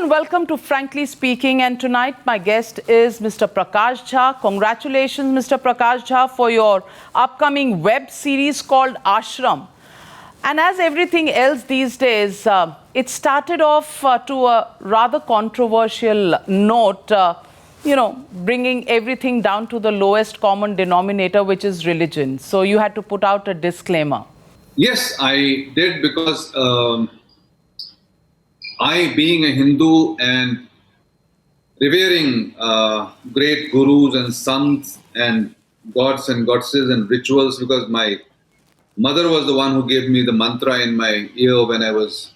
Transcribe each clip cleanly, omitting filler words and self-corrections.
and welcome to Frankly Speaking. And tonight my guest is Mr. Prakash Jha. Congratulations, Mr. Prakash Jha, for your upcoming web series called Ashram. And as everything else these days, it started off to a rather controversial note, bringing everything down to the lowest common denominator, which is religion. So you had to put out a disclaimer. Yes, I did because I, being a Hindu and revering great gurus and sants and gods and goddesses and rituals, because my mother was the one who gave me the mantra in my ear when I was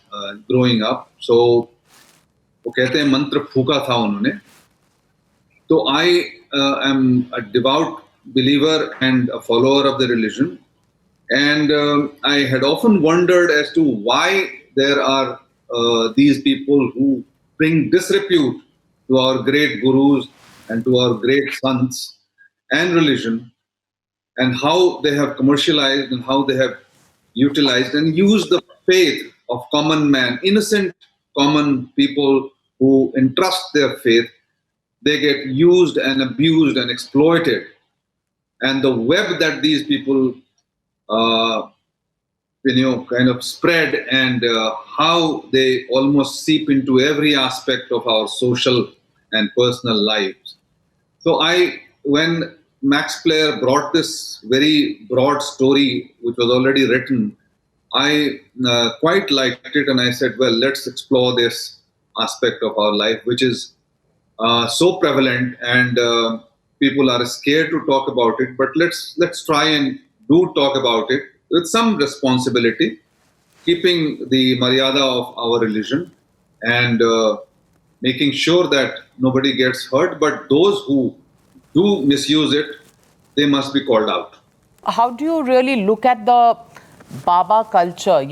growing up. So, वो कहते हैं मंत्र फूका था उन्होंने. So I am a devout believer and a follower of the religion, and I had often wondered as to why there are these people who bring disrepute to our great gurus and to our great sants and religion, and how they have commercialized and how they have utilized and used the faith of common man, innocent common people who entrust their faith. They get used and abused and exploited. And the web that these people kind of spread, and how they almost seep into every aspect of our social and personal lives. So when Max Player brought this very broad story, which was already written, I quite liked it, and I said, well, let's explore this aspect of our life, which is so prevalent, and people are scared to talk about it. But let's try and do talk about it with some responsibility, keeping the maryada of our religion, and making sure that nobody gets hurt. But those who do misuse it, they must be called out. How do you really look at the Baba culture?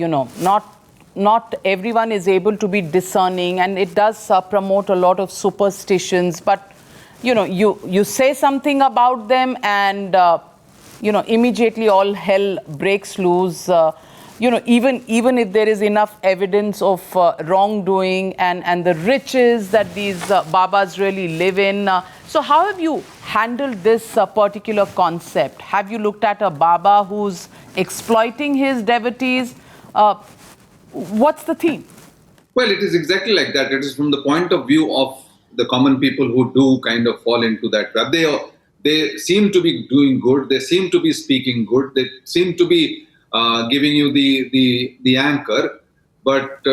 Not everyone is able to be discerning, and it does promote a lot of superstitions. But you say something about them, and immediately all hell breaks loose. Even if there is enough evidence of wrongdoing and the riches that these Babas really live in. So how have you handled this particular concept? Have you looked at a Baba who's exploiting his devotees? What's the theme? Well, it is exactly like that. It is from the point of view of the common people who do kind of fall into that trap. They seem to be doing good. They seem to be speaking good. They seem to be giving you the anchor, but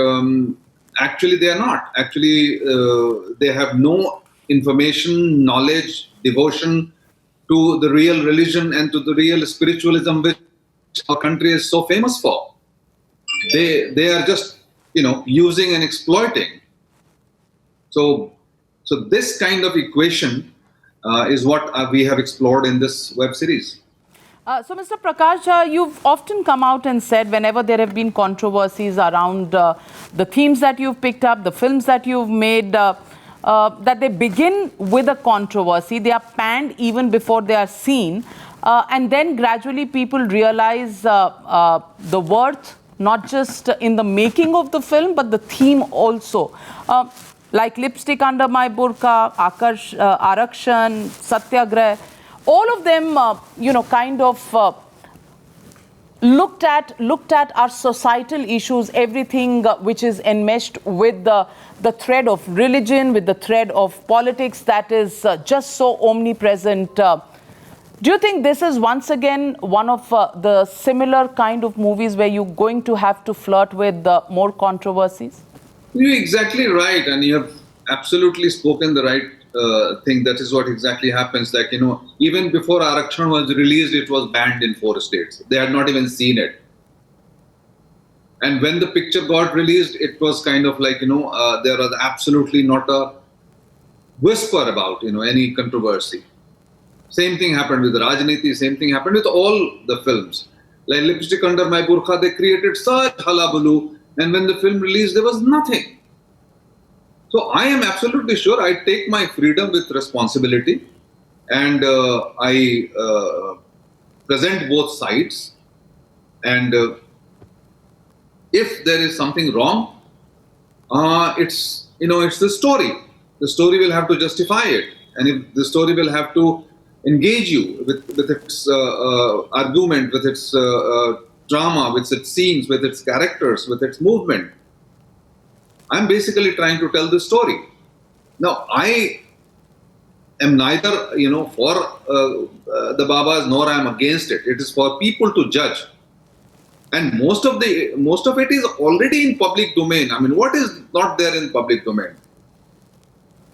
actually they are not. Actually, they have no information, knowledge, devotion to the real religion and to the real spiritualism which our country is so famous for. They are just using and exploiting. So this kind of equation is what we have explored in this web series. So, Mr. Prakash, you've often come out and said whenever there have been controversies around the themes that you've picked up, the films that you've made, that they begin with a controversy. They are panned even before they are seen. And then gradually people realize the worth, not just in the making of the film, but the theme also. Like Lipstick Under My Burqa, Arakshan, Satyagrah. All of them, kind of looked at our societal issues, everything which is enmeshed with the thread of religion, with the thread of politics that is just so omnipresent. Do you think this is once again one of the similar kind of movies where you're going to have to flirt with more controversies? You're exactly right, and you have absolutely spoken the right thing. That is what exactly happens. Like, even before Arakshan was released, it was banned in 4 states. They had not even seen it. And when the picture got released, it was kind of like, there was absolutely not a whisper about, any controversy. Same thing happened with Rajniti, same thing happened with all the films. Like Lipstick Under My Burqa, they created such hullabaloo, and when the film released, there was nothing. So I am absolutely sure I take my freedom with responsibility, and I present both sides. And if there is something wrong, It's the story. The story will have to justify it, and if the story will have to engage you with its argument, with its drama, with its scenes, with its characters, with its movement. I'm basically trying to tell the story. Now, I am neither, for the Babas nor I am against it. It is for people to judge, and most of it is already in public domain. I mean, what is not there in public domain?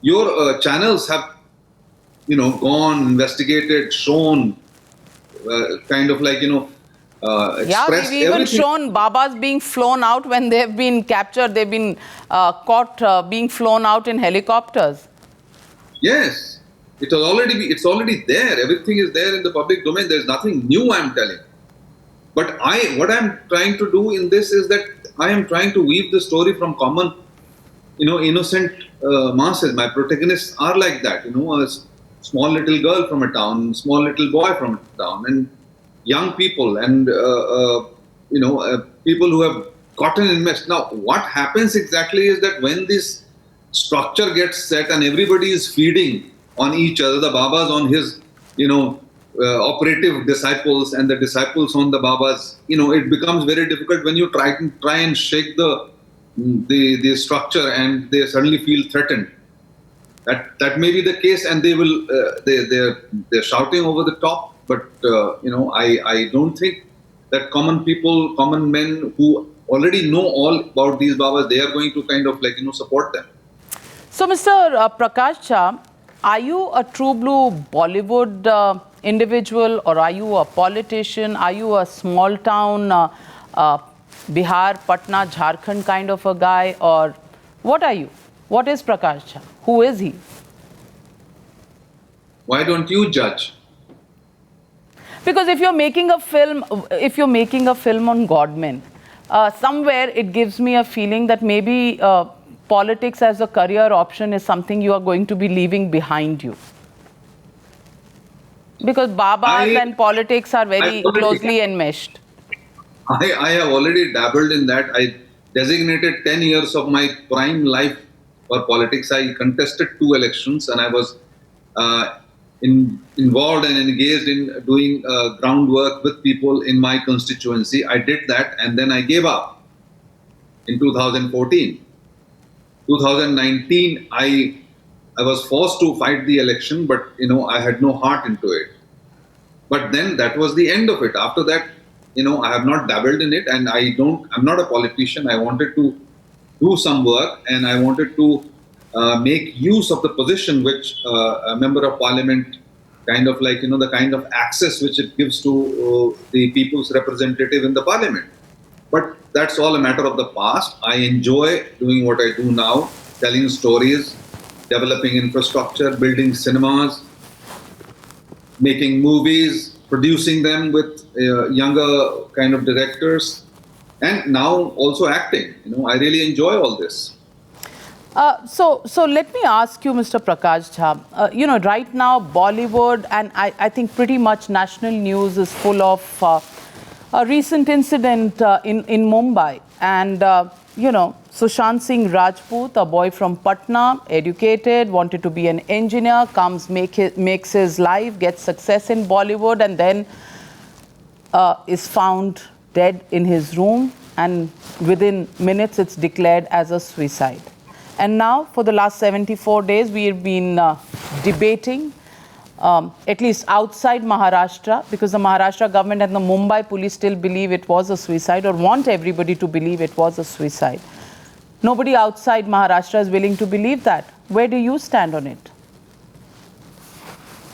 Your channels have, gone, investigated, shown, kind of like, Yeah, expressed we've even everything. shown Babas being flown out when they've been captured. They've been caught being flown out in helicopters. Yes, it's already there. Everything is there in the public domain. There's nothing new I'm telling. But what I'm trying to do in this is that I am trying to weave the story from common, innocent masses. My protagonists are like that. A small little girl from a town, small little boy from a town, and young people, and people who have gotten invest. Now, what happens exactly is that when this structure gets set and everybody is feeding on each other, the Babas on his, operative disciples and the disciples on the Babas, it becomes very difficult when you try and shake the structure and they suddenly feel threatened. That may be the case, and they will they're shouting over the top. But I don't think that common people, common men who already know all about these Babas, they are going to kind of like support them. So, Mr. Prakash Jha, are you a true blue Bollywood individual, or are you a politician? Are you a small town Bihar, Patna, Jharkhand kind of a guy, or what are you? What is Prakash Jha? Who is he? Why don't you judge? Because if you're making a film on Godmen, somewhere it gives me a feeling that maybe politics as a career option is something you are going to be leaving behind you. Because Babas and politics are very closely enmeshed. I have already dabbled in that. I designated 10 years of my prime life for politics. I contested 2 elections, and I was involved and engaged in doing groundwork with people in my constituency. I did that, and then I gave up in 2014. 2019, I was forced to fight the election, but I had no heart into it. But then that was the end of it. After that, I have not dabbled in it, and I'm not a politician. I wanted to do some work, and I wanted to make use of the position which a member of parliament kind of like, the kind of access which it gives to the people's representative in the parliament. But that's all a matter of the past. I enjoy doing what I do now, telling stories, developing infrastructure, building cinemas, making movies, producing them with younger kind of directors, and now also acting. I really enjoy all this. So let me ask you, Mr. Prakash Jha, right now Bollywood and I think pretty much national news is full of a recent incident in Mumbai, and Sushant Singh Rajput, a boy from Patna, educated, wanted to be an engineer, makes his life, gets success in Bollywood, and then is found dead in his room, and within minutes it's declared as a suicide. And now for the last 74 days we've been debating, at least outside Maharashtra, because the Maharashtra government and the Mumbai police still believe it was a suicide, or want everybody to believe it was a suicide. Nobody outside Maharashtra is willing to believe that. Where do you stand on it?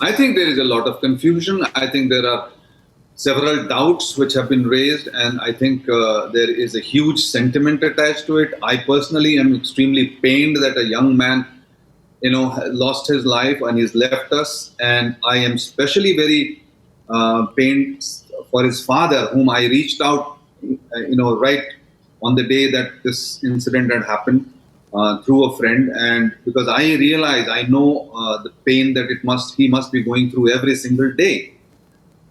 I think there is a lot of confusion. I think there are several doubts which have been raised, and I think there is a huge sentiment attached to it. I personally am extremely pained that a young man, lost his life and he's left us, and I am especially very pained for his father, whom I reached out, right on the day that this incident had happened through a friend, and because I know the pain that he must be going through every single day.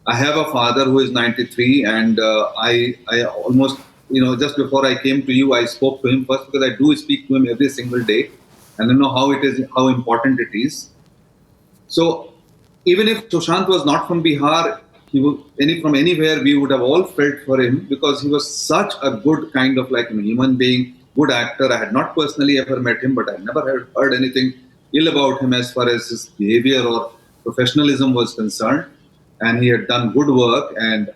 I have a father who is 93, and I almost just before I came to you, I spoke to him first because I do speak to him every single day, and I know how important it is. So even if Sushant was not from Bihar, he would from anywhere, we would have all felt for him because he was such a good kind of like human being, good actor. I had not personally ever met him, but I never heard anything ill about him as far as his behavior or professionalism was concerned. And he had done good work. And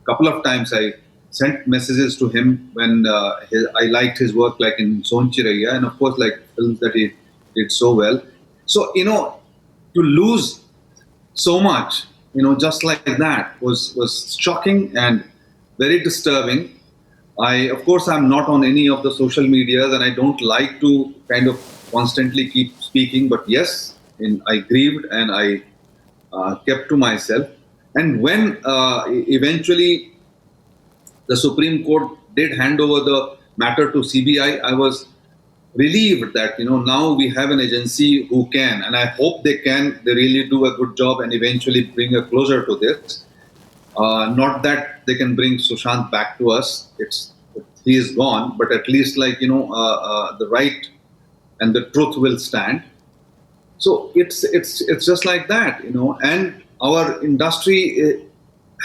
couple of times I sent messages to him when I liked his work, like in Son Chiraiya, and of course, like films that he did so well. So, to lose so much, just like that was shocking and very disturbing. Of course, I'm not on any of the social medias, and I don't like to kind of constantly keep speaking. But yes, I grieved and I kept to myself. And when eventually the Supreme Court did hand over the matter to CBI, I was relieved that now we have an agency who can, and I hope they really do a good job and eventually bring a closure to this. Not that they can bring Sushant back to us; he is gone, but at least the right and the truth will stand. So it's just like that, and our industry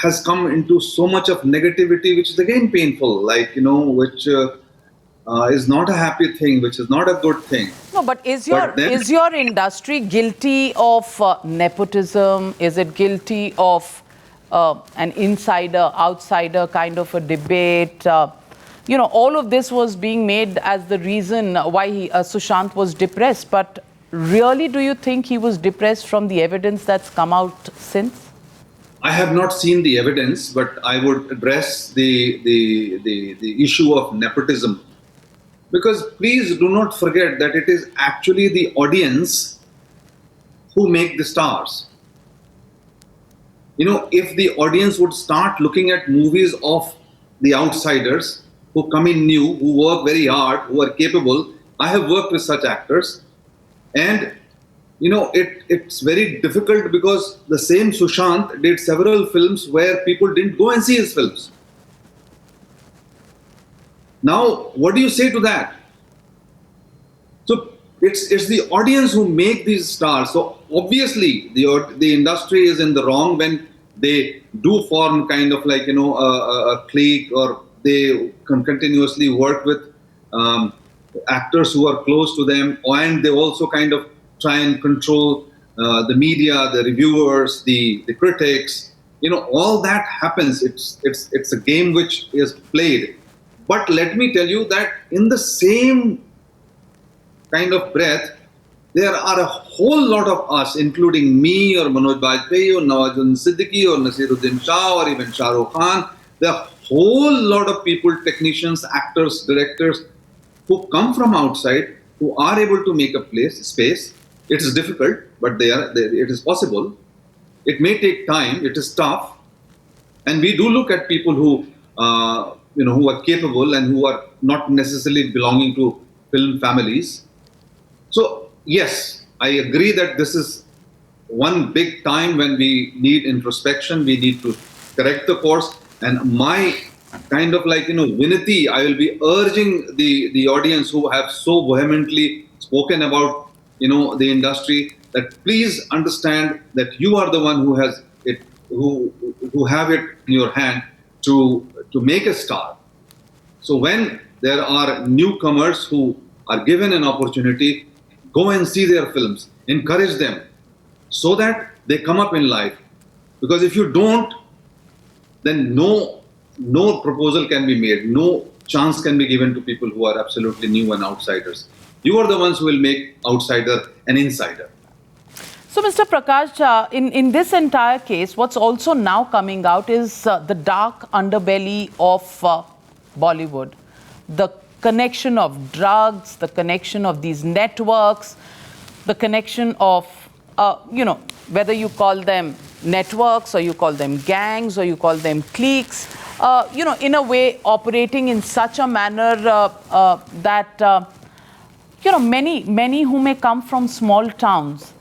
has come into so much of negativity, which is again painful, which is not a happy thing, which is not a good thing. No, but is your industry guilty of nepotism? Is it guilty of an insider-outsider kind of a debate? All of this was being made as the reason why Sushant was depressed. But really, do you think he was depressed from the evidence that's come out since? I have not seen the evidence, but I would address the issue of nepotism. Because please do not forget that it is actually the audience who make the stars. If the audience would start looking at movies of the outsiders who come in new, who work very hard, who are capable. I have worked with such actors, and it's very difficult because the same Sushant did several films where people didn't go and see his films. Now, what do you say to that? So it's the audience who make these stars. So obviously, the industry is in the wrong when they do form kind of like a clique, or they continuously work with actors who are close to them, and they also kind of try and control the media, the reviewers, the critics. All that happens. It's a game which is played. But let me tell you that in the same kind of breath, there are a whole lot of us, including me or Manoj Bajpayee or Nawazuddin Siddiqui or Nasiruddin Shah or even Shah Rukh Khan. There are a whole lot of people, technicians, actors, directors, who come from outside, who are able to make a space. It is difficult, but it is possible. It may take time. It is tough. And we do look at people who are capable and who are not necessarily belonging to film families. So, yes, I agree that this is one big time when we need introspection. We need to correct the course. And my kind of Vinati, I will be urging the audience who have so vehemently spoken about, the industry, that please understand that you are the one who has it, who have it in your hand to make a star. So when there are newcomers who are given an opportunity, go and see their films, encourage them so that they come up in life. Because if you don't, then no proposal can be made, no chance can be given to people who are absolutely new and outsiders. You are the ones who will make outsider an insider. So, Mr. Prakash, in this entire case, what's also now coming out is the dark underbelly of Bollywood. The connection of drugs, the connection of these networks, the connection of, whether you call them networks or you call them gangs or you call them cliques, in a way operating in such a manner that, many who may come from small towns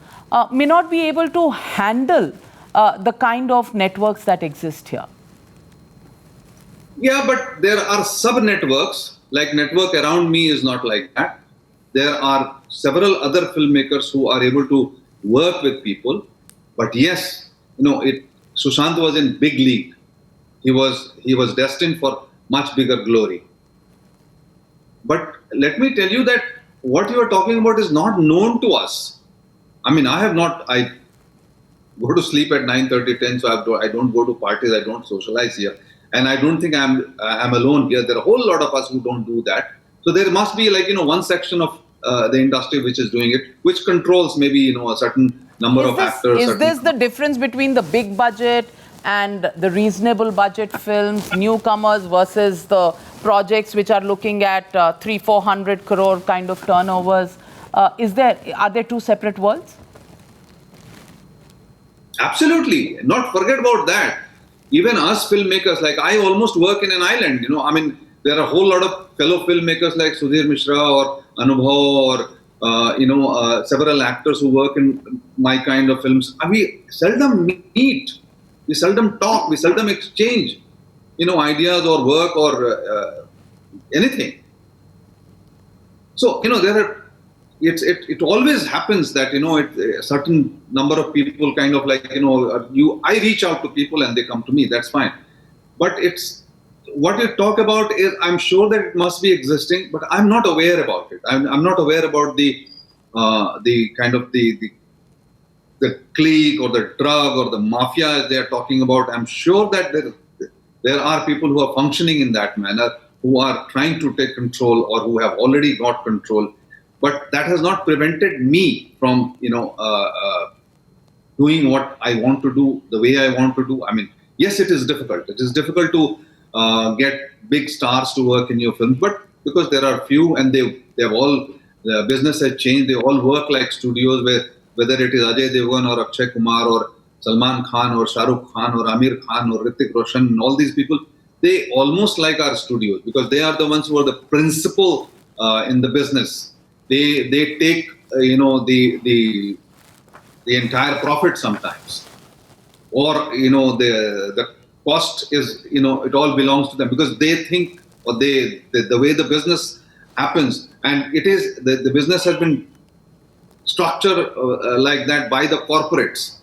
may not be able to handle the kind of networks that exist here. Yeah, but there are sub networks, like network around me is not like that. There are several other filmmakers who are able to work with people. But yes, Sushant was in big league. He was destined for much bigger glory. But let me tell you that what you are talking about is not known to us. I mean, I go to sleep at 9:30, 10, so I don't go to parties, I don't socialize here. And I don't think I'm alone here. There are a whole lot of us who don't do that. So there must be one section of the industry which is doing it, which controls maybe, a certain number of actors. Is this the difference between the big budget and the reasonable budget films, newcomers versus the projects which are looking at 300-400 crore kind of turnovers? Are there two separate worlds? Absolutely. Not forget about that. Even us filmmakers, like I almost work in an island, I mean, there are a whole lot of fellow filmmakers like Sudhir Mishra or Anubhav or, several actors who work in my kind of films. And we seldom meet. We seldom talk. We seldom exchange, ideas or work or anything. So, it always happens that a certain number of people kind of like I reach out to people and they come to me. That's fine, but it's what you talk about is, I'm sure that it must be existing, but I'm not aware about it. I'm not aware about the kind of the clique or the drug or the mafia they are talking about. I'm sure that there are people who are functioning in that manner, who are trying to take control or who have already got control. But that has not prevented me from, doing what I want to do the way I want to do. I mean, yes, it is difficult. It is difficult to get big stars to work in your film, but because there are few and they've all, the business has changed. They all work like studios where whether it is Ajay Devgan or Akshay Kumar or Salman Khan or Shah Rukh Khan or Amir Khan or Hrithik Roshan and all these people, they almost like our studios because they are the ones who are the principal in the business. They take the entire profit sometimes, or the cost is it all belongs to them because they think or the way the business happens, and it is the business has been structured like that by the corporates.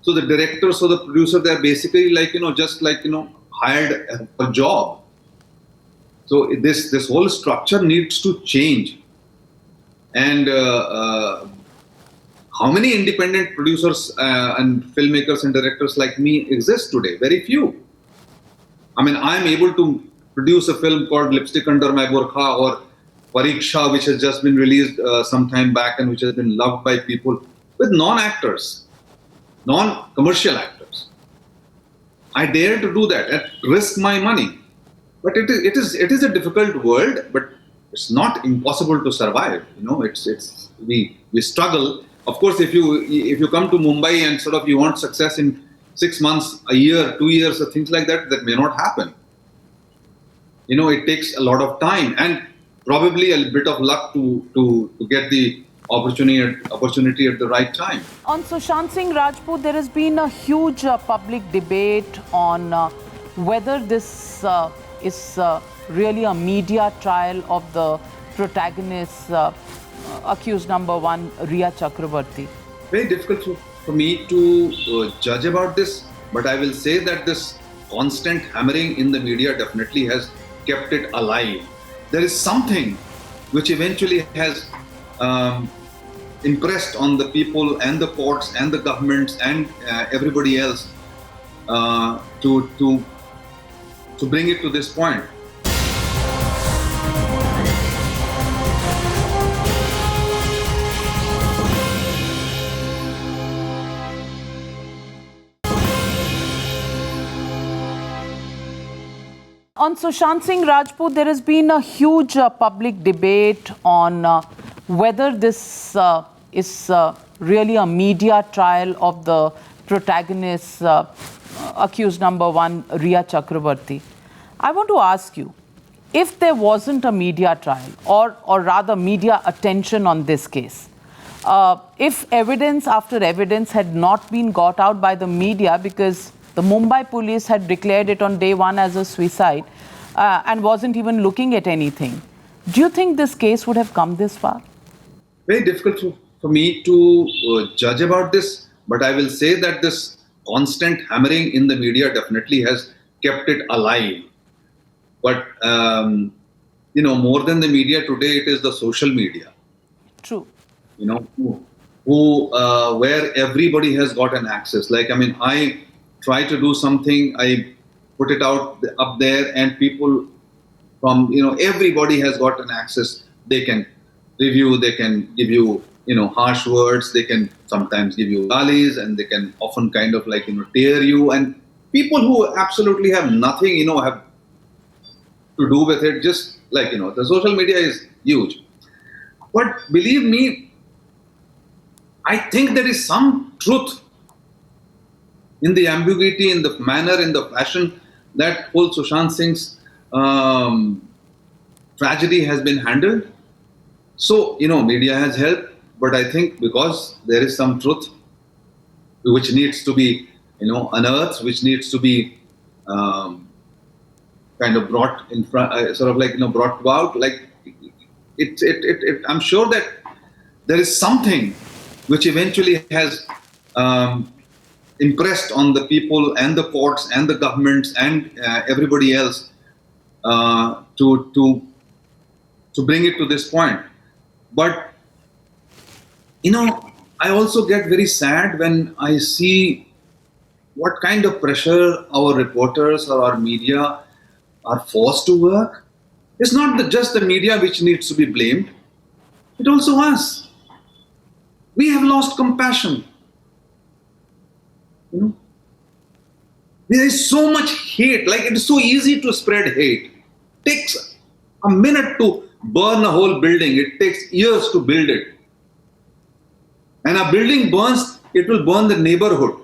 So the directors or the producer, they're basically like just like hired for a job. So this whole structure needs to change. And how many independent producers and filmmakers and directors like me exist today? Very few. I mean, I'm able to produce a film called Lipstick Under My Burkha or Pariksha, which has just been released some time back and which has been loved by people with non-actors, non-commercial actors. I dare to do that and risk my money. But it is a difficult world, but it's not impossible to survive. We struggle. Of course, if you come to Mumbai and sort of you want success in 6 months, a year, 2 years, or things like that, that may not happen. It takes a lot of time and probably a bit of luck to get the opportunity at the right time. On Sushant Singh Rajput, there has been a huge public debate on whether this is really a media trial of the protagonist, accused number one, Rhea Chakrabarti. Very difficult for me to judge about this, but I will say that this constant hammering in the media definitely has kept it alive. There is something which eventually has impressed on the people and the courts and the governments and everybody else to bring it to this point. On Sushant Singh Rajput, there has been a huge public debate on whether this is really a media trial of the protagonist, accused number one, Rhea Chakrabarti. I want to ask you, if there wasn't a media trial, or rather media attention on this case, if evidence after evidence had not been got out by the media because the Mumbai police had declared it on day one as a suicide, and wasn't even looking at anything. Do you think this case would have come this far? Very difficult for me to judge about this, but I will say that this constant hammering in the media definitely has kept it alive. But more than the media today, it is the social media. True. Where everybody has got an access. Like, I mean, I try to do something, I put it out up there, and people from, everybody has got an access. They can review, they can give you, harsh words, they can sometimes give you galis, and they can often kind of like, tear you. And people who absolutely have nothing, have to do with it, just like, the social media is huge. But believe me, I think there is some truth in the ambiguity, in the manner, in the fashion that whole Sushant Singh's tragedy has been handled. So, media has helped, but I think because there is some truth which needs to be, unearthed, which needs to be kind of brought in front, brought about. Like, I'm sure that there is something which eventually has impressed on the people and the courts and the governments and everybody else to bring it to this point. But I also get very sad when I see what kind of pressure our reporters or our media are forced to work. It's not just the media which needs to be blamed, it also us. We have lost compassion. There is so much hate. Like, it is so easy to spread hate. It takes a minute to burn a whole building. It takes years to build it. And a building burns, it will burn the neighborhood.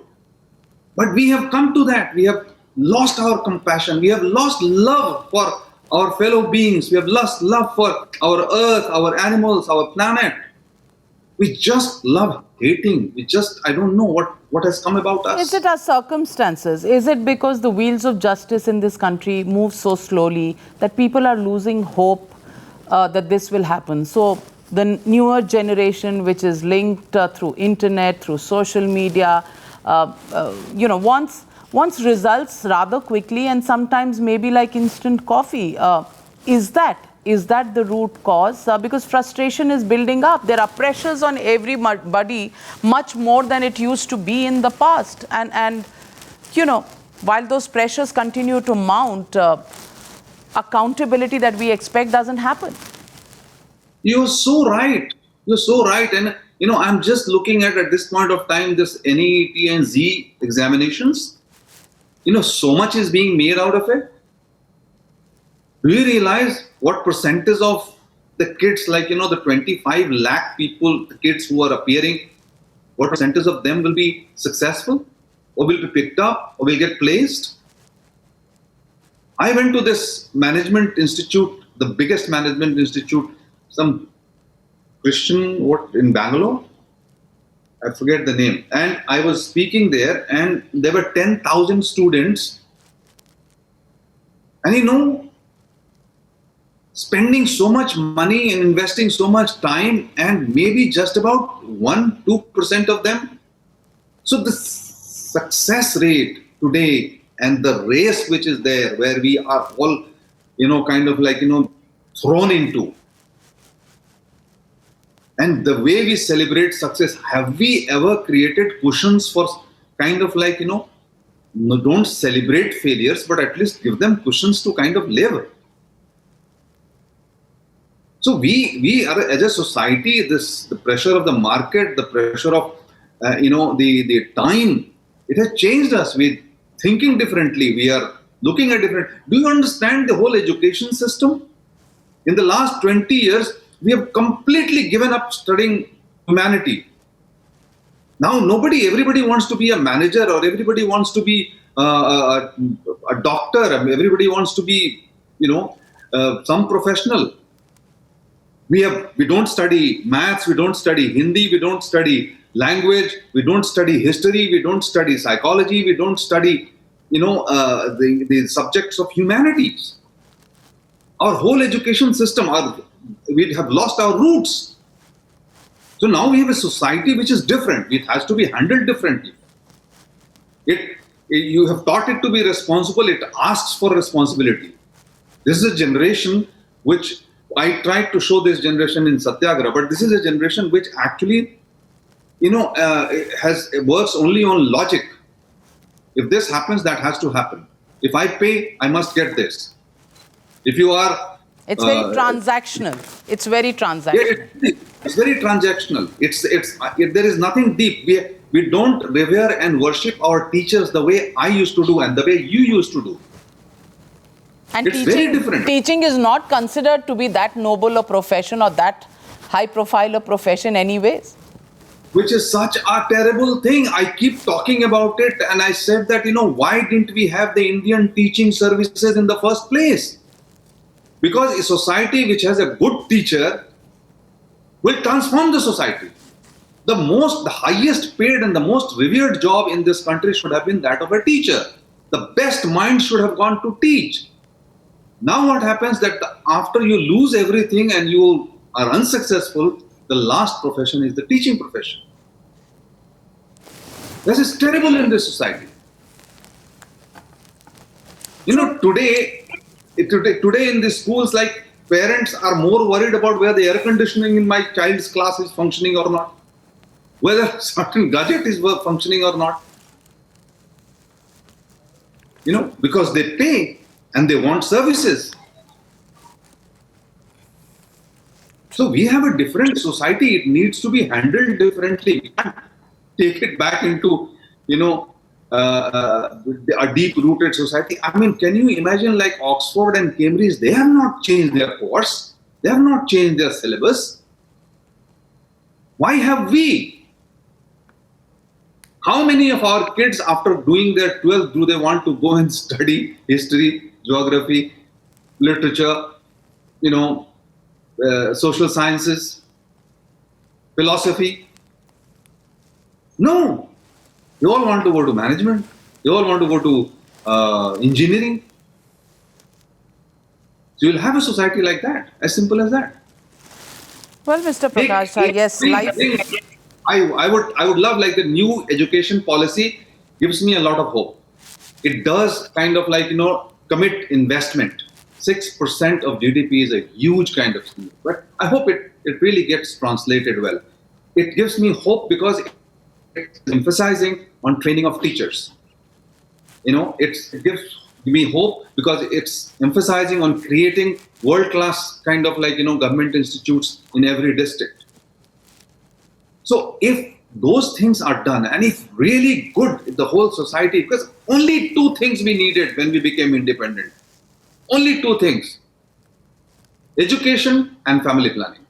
But we have come to that. We have lost our compassion. We have lost love for our fellow beings. We have lost love for our earth, our animals, our planet. We just love hating. I don't know what has come about us. Is it our circumstances? Is it because the wheels of justice in this country move so slowly that people are losing hope that this will happen? So the newer generation, which is linked through internet, through social media, wants results rather quickly, and sometimes maybe like instant coffee. Is that the root cause? Because frustration is building up. There are pressures on everybody, much more than it used to be in the past. And while those pressures continue to mount, accountability that we expect doesn't happen. You're so right. And, I'm just looking at this point of time, this NEET and Z examinations. So much is being made out of it. Do you realize what percentage of the kids, like, the 25 lakh people, the kids who are appearing, what percentage of them will be successful or will be picked up or will get placed? I went to this management institute, the biggest management institute, some Christian, in Bangalore? I forget the name. And I was speaking there, and there were 10,000 students. And spending so much money and investing so much time, and maybe just about 1-2% of them. So the success rate today and the race which is there, where we are all, thrown into. And the way we celebrate success, have we ever created cushions for kind of don't celebrate failures, but at least give them cushions to kind of live? So we are, as a society, the pressure of the market, the pressure of, the time, it has changed us. We're thinking differently. We are looking at different. Do you understand the whole education system? In the last 20 years, we have completely given up studying humanity. Now everybody wants to be a manager, or everybody wants to be a doctor, everybody wants to be, some professional. We don't study maths, we don't study Hindi, we don't study language, we don't study history, we don't study psychology, we don't study, the subjects of humanities. our whole education system, we have lost our roots. So now we have a society which is different. It has to be handled differently. You have taught it to be responsible. It asks for responsibility. This is a generation which I tried to show this generation in Satyagraha, but this is a generation which actually, works only on logic. If this happens, that has to happen. If I pay, I must get this. If you are, It's very transactional. It's very transactional. it's very transactional. There is nothing deep. We don't revere and worship our teachers the way I used to do and the way you used to do. And It's very different. Teaching is not considered to be that noble a profession or that high profile a profession anyways. Which is such a terrible thing. I keep talking about it, and I said that, why didn't we have the Indian teaching services in the first place? Because a society which has a good teacher will transform the society. The highest paid and the most revered job in this country should have been that of a teacher. The best minds should have gone to teach. Now what happens that after you lose everything and you are unsuccessful, the last profession is the teaching profession. This is terrible in this society. Today in the schools, like, parents are more worried about whether the air conditioning in my child's class is functioning or not, whether certain gadget is functioning or not. Because they pay and they want services. So we have a different society. It needs to be handled differently. We can't take it back into, a deep-rooted society. I mean, can you imagine, like Oxford and Cambridge? They have not changed their course. They have not changed their syllabus. Why have we? How many of our kids, after doing their 12th, do they want to go and study history, geography, literature, social sciences, philosophy? No. They all want to go to management. They all want to go to engineering. So you'll have a society like that, as simple as that. Well, Mr. Prakash, yes, life. I would love, like, the new education policy gives me a lot of hope. It does kind of like, commit investment. 6% of GDP is a huge kind of thing. But I hope it really gets translated well. It gives me hope because it's emphasizing on training of teachers. It gives me hope because it's emphasizing on creating world-class kind of like, government institutes in every district. So if those things are done, and if really good, the whole society, because only two things we needed when we became independent. Only two things: education and family planning.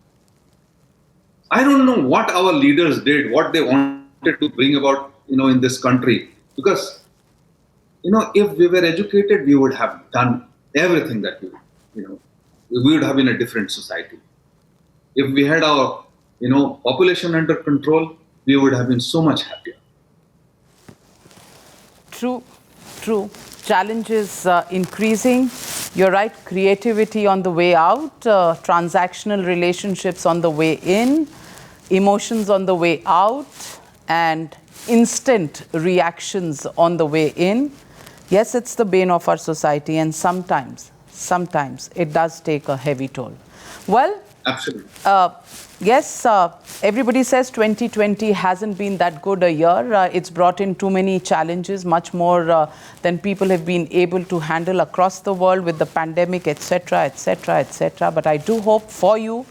I don't know what our leaders did, what they wanted to bring about, in this country. Because, if we were educated, we would have done everything that we would have been a different society. If we had our, population under control, we would have been so much happier. True. Challenges increasing. You're right, creativity on the way out, transactional relationships on the way in, emotions on the way out, and instant reactions on the way in. Yes, it's the bane of our society, and sometimes it does take a heavy toll. Well, Absolutely. Yes, everybody says 2020 hasn't been that good a year. It's brought in too many challenges, much more than people have been able to handle across the world with the pandemic, etc., etc., etc. But I do hope for you,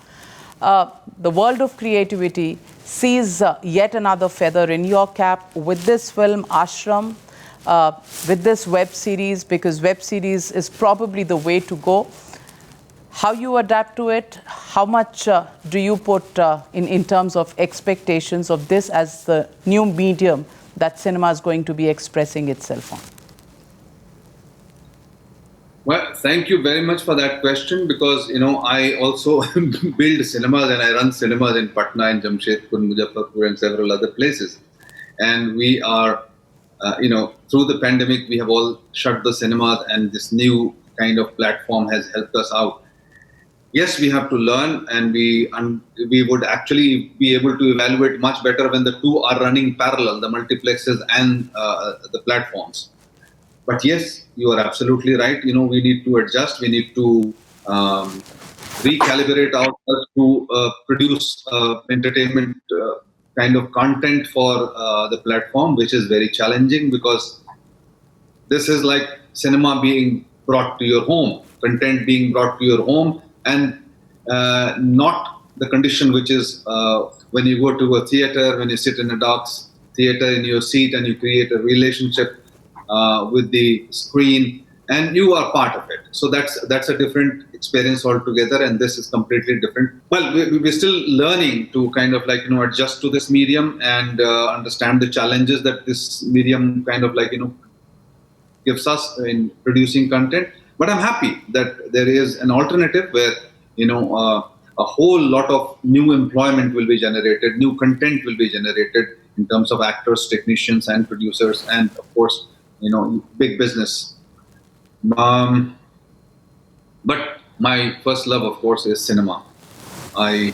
the world of creativity sees yet another feather in your cap with this film, Ashram, with this web series, because web series is probably the way to go. How you adapt to it, how much do you put in terms of expectations of this as the new medium that cinema is going to be expressing itself on? Well, thank you very much for that question, because I also build cinemas and I run cinemas in Patna and Jamshedpur, Muzaffarpur, and several other places. And we are, through the pandemic, we have all shut the cinemas, and this new kind of platform has helped us out. yes, we have to learn, and we would actually be able to evaluate much better when the two are running parallel, the multiplexes and the platforms. But yes, you are absolutely right. We need to adjust. We need to recalibrate ourselves to produce entertainment kind of content for the platform, which is very challenging because this is like cinema being brought to your home, content being brought to your home, and not the condition which is when you go to a theater, when you sit in a dark theater in your seat and you create a relationship with the screen, and you are part of it. So that's a different experience altogether, and this is completely different. Well, we're still learning to kind of like adjust to this medium and understand the challenges that this medium kind of like gives us in producing content. But I'm happy that there is an alternative where a whole lot of new employment will be generated, new content will be generated in terms of actors, technicians, and producers, and of course, big business. Um, but my first love, of course, is cinema. I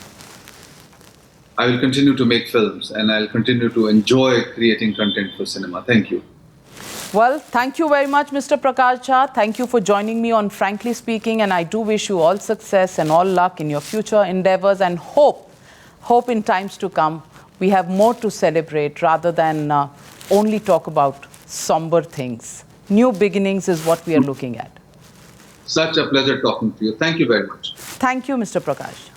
I will continue to make films, and I'll continue to enjoy creating content for cinema. Thank you. Well, thank you very much, Mr. Prakash Jha. Thank you for joining me on Frankly Speaking, and I do wish you all success and all luck in your future endeavors, and hope in times to come we have more to celebrate rather than only talk about somber things. New beginnings is what we are looking at. Such a pleasure talking to you. Thank you very much. Thank you, Mr. Prakash.